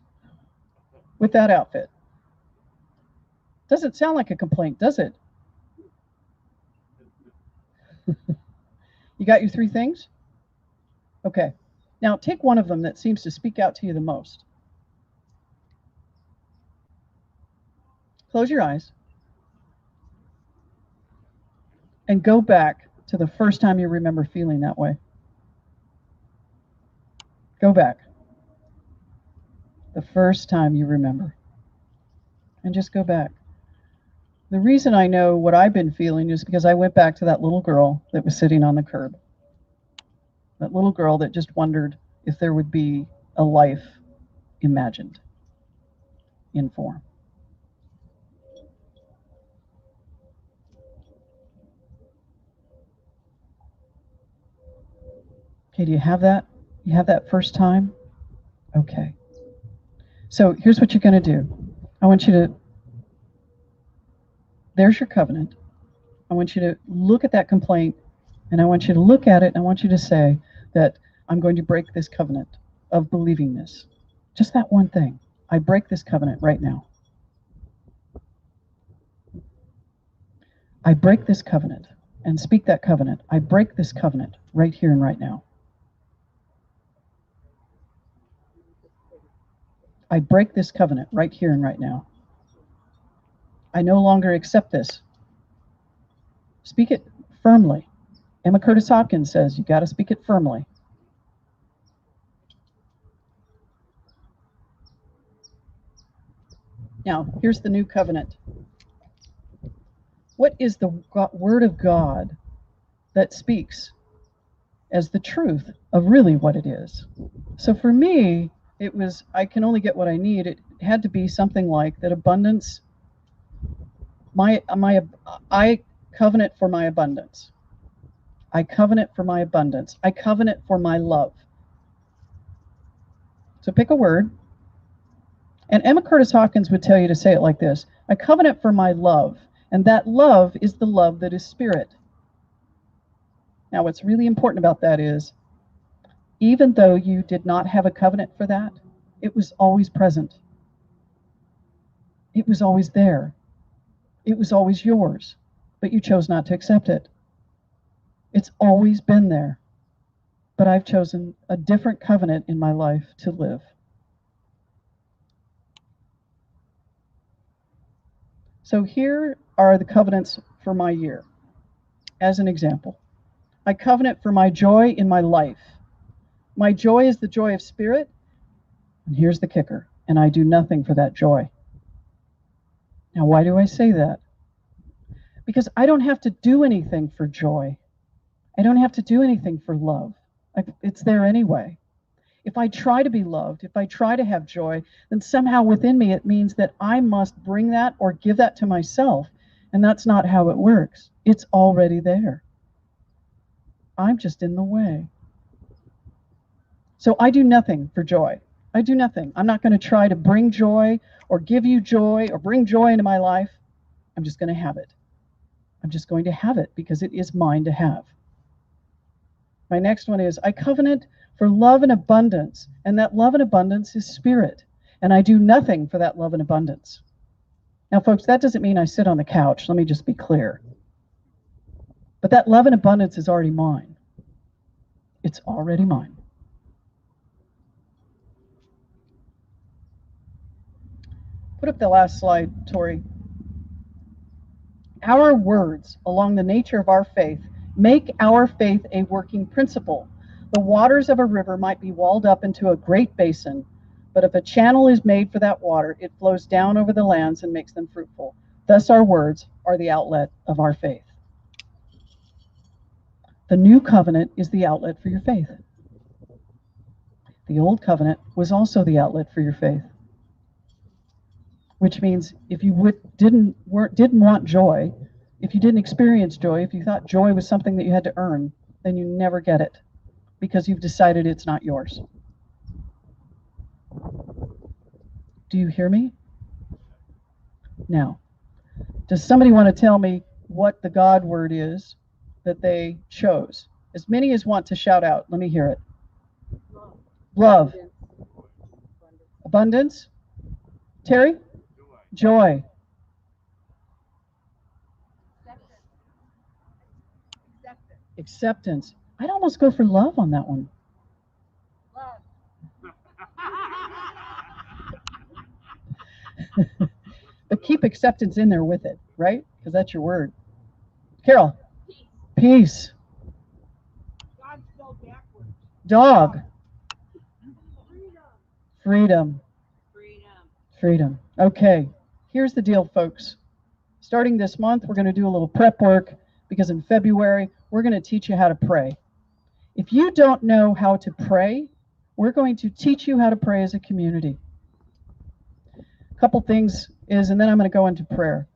with that outfit? Doesn't sound like a complaint, does it? You got your 3 things? Okay. Now take one of them that seems to speak out to you the most. Close your eyes and go back to the first time you remember feeling that way. Go back. The first time you remember. And just go back. The reason I know what I've been feeling is because I went back to that little girl that was sitting on the curb. That little girl that just wondered if there would be a life imagined in form. Okay, do you have that? You have that first time? Okay. So here's what you're going to do. I want you to, there's your covenant. I want you to look at that complaint, and I want you to look at it, and I want you to say that I'm going to break this covenant of believing this. Just that one thing. I break this covenant right now. I break this covenant, and speak that covenant. I break this covenant right here and right now. I break this covenant right here and right now. I no longer accept this. Speak it firmly. Emma Curtis Hopkins says you got to speak it firmly. Now, here's the new covenant. What is the word of God that speaks as the truth of really what it is? So for me, it was, I can only get what I need. It had to be something like that abundance, I covenant for my abundance. I covenant for my abundance. I covenant for my love. So pick a word. And Emma Curtis Hopkins would tell you to say it like this: I covenant for my love. And that love is the love that is spirit. Now, what's really important about that is, even though you did not have a covenant for that, it was always present. It was always there. It was always yours, but you chose not to accept it. It's always been there, but I've chosen a different covenant in my life to live. So here are the covenants for my year. As an example, I covenant for my joy in my life. My joy is the joy of spirit, and here's the kicker, and I do nothing for that joy. Now, why do I say that? Because I don't have to do anything for joy. I don't have to do anything for love. It's there anyway. If I try to be loved, if I try to have joy, then somehow within me it means that I must bring that or give that to myself. And that's not how it works. It's already there. I'm just in the way. So I do nothing for joy. I do nothing. I'm not going to try to bring joy or give you joy or bring joy into my life. I'm just going to have it. I'm just going to have it because it is mine to have. My next one is I covenant for love and abundance, and that love and abundance is spirit, and I do nothing for that love and abundance. Now, folks, that doesn't mean I sit on the couch. Let me just be clear. But that love and abundance is already mine. It's already mine. Put up the last slide, Tori. Our words along the nature of our faith make our faith a working principle. The waters of a river might be walled up into a great basin, but if a channel is made for that water, it flows down over the lands and makes them fruitful. Thus our words are the outlet of our faith. The new covenant is the outlet for your faith. The old covenant was also the outlet for your faith. Which means if you didn't want joy, if you didn't experience joy, if you thought joy was something that you had to earn, then you never get it because you've decided it's not yours. Do you hear me? Now, does somebody want to tell me what the God word is that they chose? As many as want to shout out, let me hear it. Love. Abundance. Terry? Joy. Acceptance. I'd almost go for love on that one. But keep acceptance in there with it, right? Because that's your word. Carol. Peace. Dog. Freedom. Freedom. Okay. Here's the deal, folks. Starting this month, we're going to do a little prep work because in February, we're going to teach you how to pray. If you don't know how to pray, we're going to teach you how to pray as a community. A couple things is, and then I'm going to go into prayer.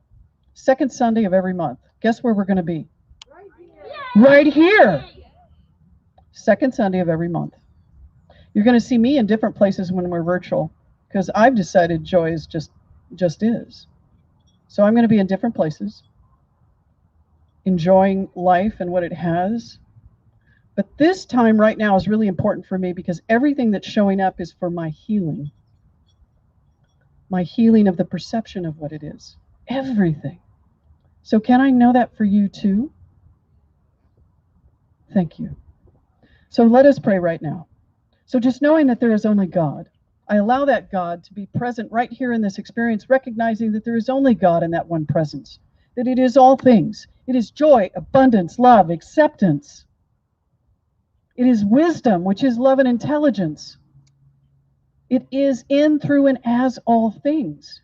Second Sunday of every month. Guess where we're going to be? Right here. Second Sunday of every month. You're going to see me in different places when we're virtual. because I've decided joy is just is. So I'm going to be in different places, enjoying life and what it has. But this time right now is really important for me because everything that's showing up is for my healing of the perception of what it is. Everything. So can I know that for you too? Thank you. So let us pray right now. So just knowing that there is only God, I allow that God to be present right here in this experience, recognizing that there is only God in that one presence, that it is all things. It is joy, abundance, love, acceptance. It is wisdom, which is love and intelligence. It is in, through, and as all things.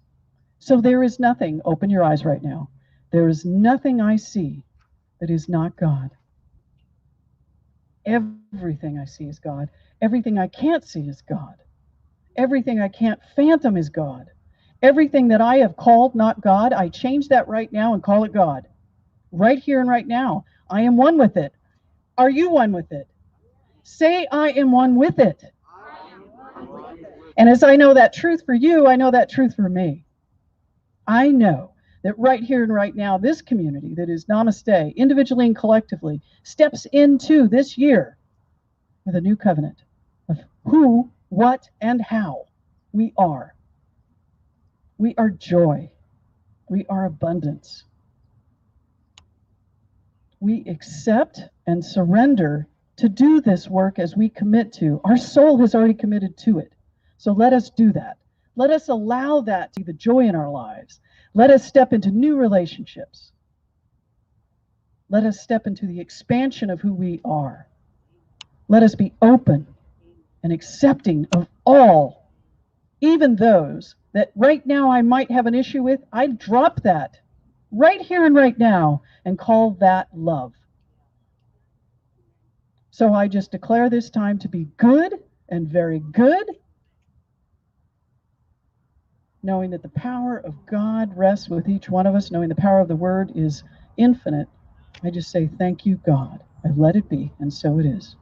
So there is nothing, open your eyes right now, there is nothing I see that is not God. Everything I see is God. Everything I can't see is God. Everything I can't fathom is God. Everything that I have called not God, I change that right now and call it God. Right here and right now. I am one with it. Are you one with it? Say, I am one with it. And as I know that truth for you, I know that truth for me. I know that right here and right now, this community that is Namaste, individually and collectively, steps into this year with a new covenant of who, what, and how we are. We are joy. We are abundance. We accept and surrender to do this work as we commit to. Our soul has already committed to it. So let us do that. Let us allow that to be the joy in our lives. Let us step into new relationships. Let us step into the expansion of who we are. Let us be open and accepting of all, even those that right now I might have an issue with. I drop that right here and right now and call that love. So I just declare this time to be good and very good, knowing that the power of God rests with each one of us, knowing the power of the word is infinite. I just say, thank you, God. I let it be, and so it is.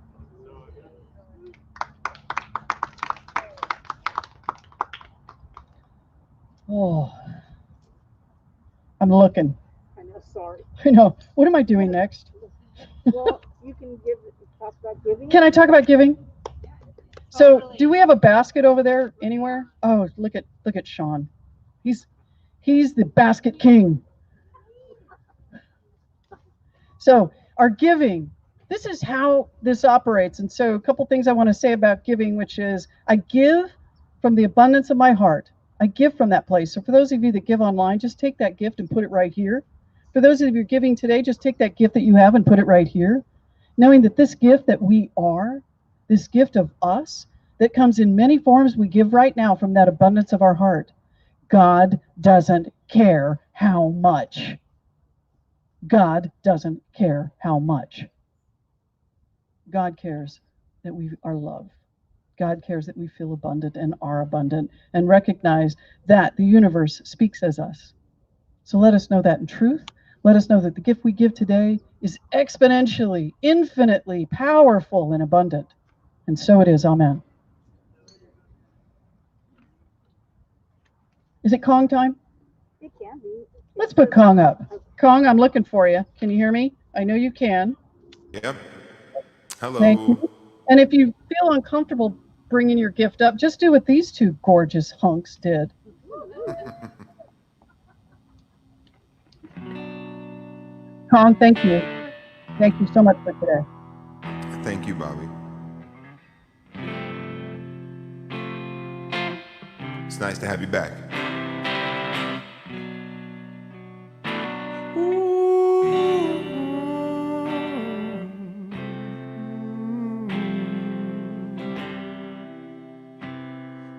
Oh, I'm looking. I know, sorry. I know. What am I doing next? Well, you can talk about giving. Can I talk about giving? So, do we have a basket over there anywhere? Oh, look at Sean. He's the basket king. So, our giving, this is how this operates. And so, a couple things I want to say about giving, which is I give from the abundance of my heart. I give from that place. So, for those of you that give online, just take that gift and put it right here. For those of you giving today, just take that gift that you have and put it right here. Knowing that this gift that we are, this gift of us, that comes in many forms, we give right now from that abundance of our heart. God doesn't care how much. God doesn't care how much. God cares that we are loved. God cares that we feel abundant and are abundant and recognize that the universe speaks as us. So let us know that in truth. Let us know that the gift we give today is exponentially, infinitely powerful and abundant. And so it is. Amen. Is it Kong time? It can be. Let's put Kong up. Kong, I'm looking for you. Can you hear me? I know you can. Yep. Hello. Thank you. And if you feel uncomfortable bringing your gift up, just do what these two gorgeous hunks did. Kong, thank you. Thank you so much for today. Thank you, Bobby. It's nice to have you back.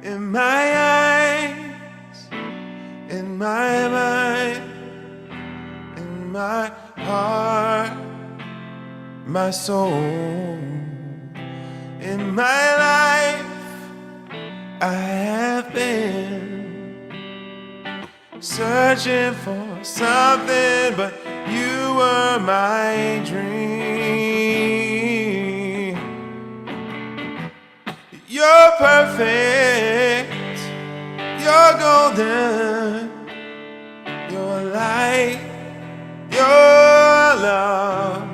In my eyes, in my mind, in my heart, my soul, in my life, I have been searching for something, but you were my dream. You're perfect, You're golden, your light, your love.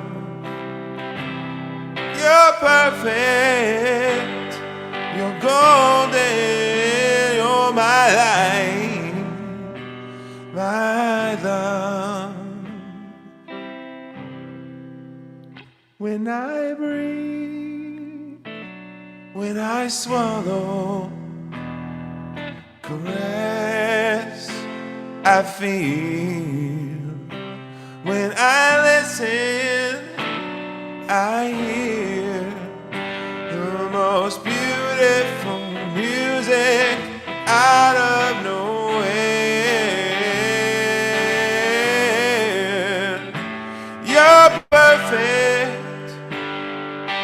You're perfect, you're golden, you're my light, my love. When I breathe, when I swallow, caress, I feel. When I listen, I hear the most beautiful music out of nowhere. You're perfect,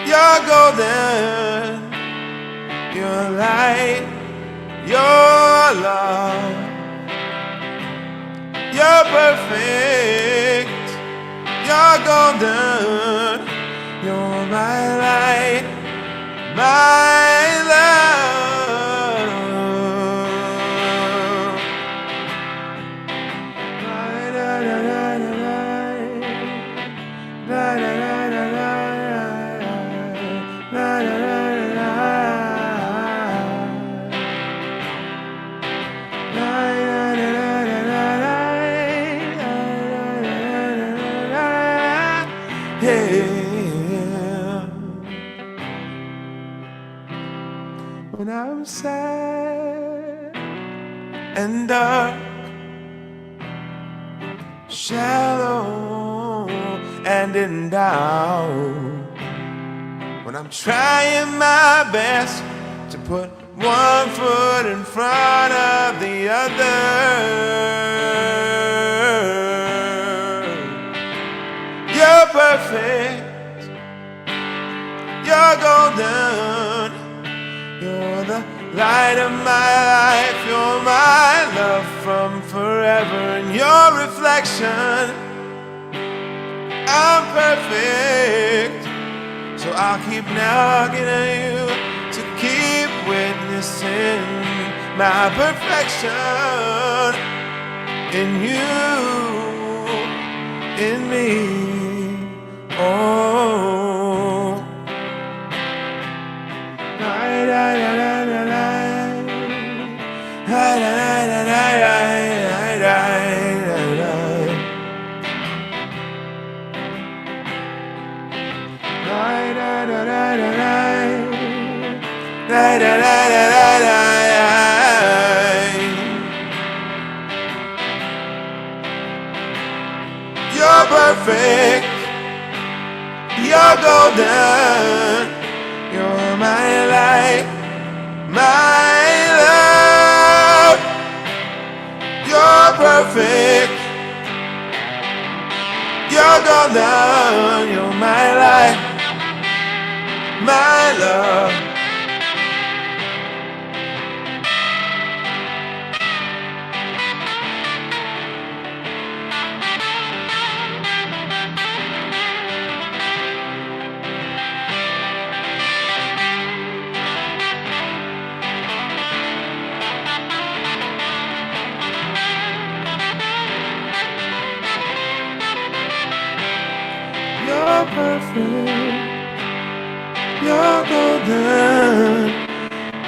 you're golden, your light, your love. You're perfect, you're golden, you're my light, my love. When I'm sad and dark, shallow and in doubt, when I'm trying my best to put one foot in front of the other, you're perfect, you're golden, you're the light of my life, you're my love from forever, and your reflection, I'm perfect. So I'll keep knocking at you to keep witnessing my perfection in you, in me. Oh, you're perfect, you're golden, you're my light, my love. You're perfect, you're golden, you're my light, my love. You're perfect, you're golden,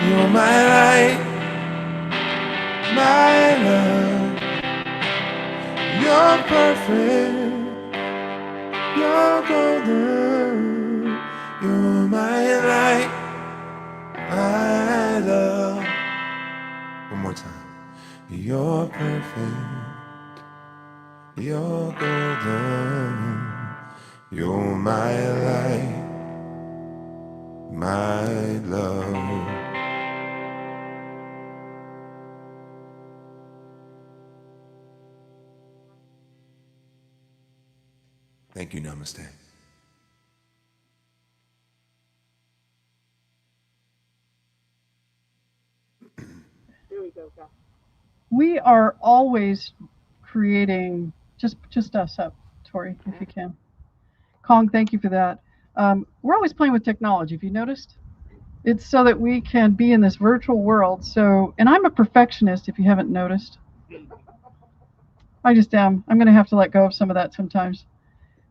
you're my light, my love. You're perfect, you're golden, you're my light, my love. One more time. You're perfect, you're golden, you're my light, my love. Thank you, Namaste. There we go, Cal. We are always creating, just us up, Tori, if you can. Kong, thank you for that. We're always playing with technology. Have you noticed? It's so that we can be in this virtual world. So, and I'm a perfectionist, if you haven't noticed. I just am. I'm going to have to let go of some of that sometimes.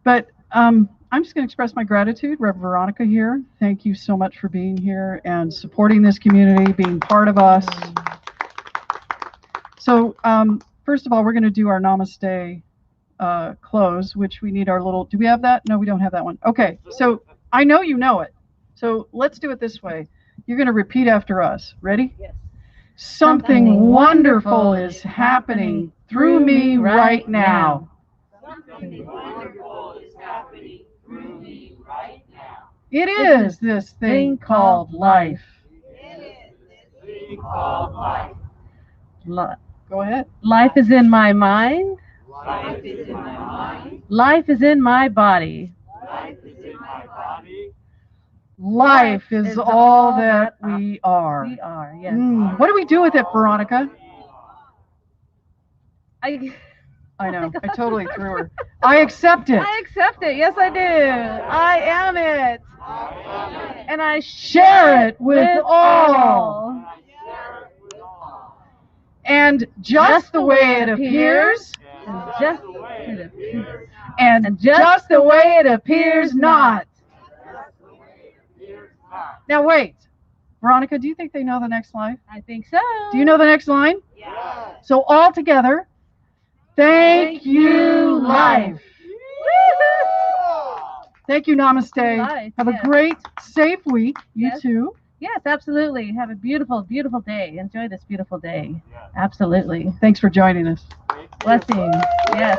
But I'm just going to express my gratitude. Reverend Veronica here. Thank you so much for being here and supporting this community, being part of us. So first of all, we're going to do our Namaste close, which we need our little, do we have that? No, we don't have that one. Okay, so I know you know it. So let's do it this way. You're going to repeat after us. Ready? Yes. Something wonderful is happening through me right now. Something wonderful is happening through me right now. It is this thing called life. It is this thing called life. Go ahead. Life is in my mind. Life is in my mind. Life is in my body. Life is in my body. Life is all that we are. We are, yes. What do we do with it, Veronica? I know. I totally threw her. I accept it. I accept it. Yes, I do. I am it. And I Share it with all. And just the way it appears. Just And just the way it appears not. Now wait. Veronica, do you think they know the next line? I think so. Do you know the next line? Yeah. So all together. Thank you, life. Thank you, Namaste. Life, Have yes. a great, safe week. You Yes. too. Yes, absolutely. Have a beautiful, beautiful day. Enjoy this beautiful day. Absolutely. Thanks for joining us. Blessings. Yes.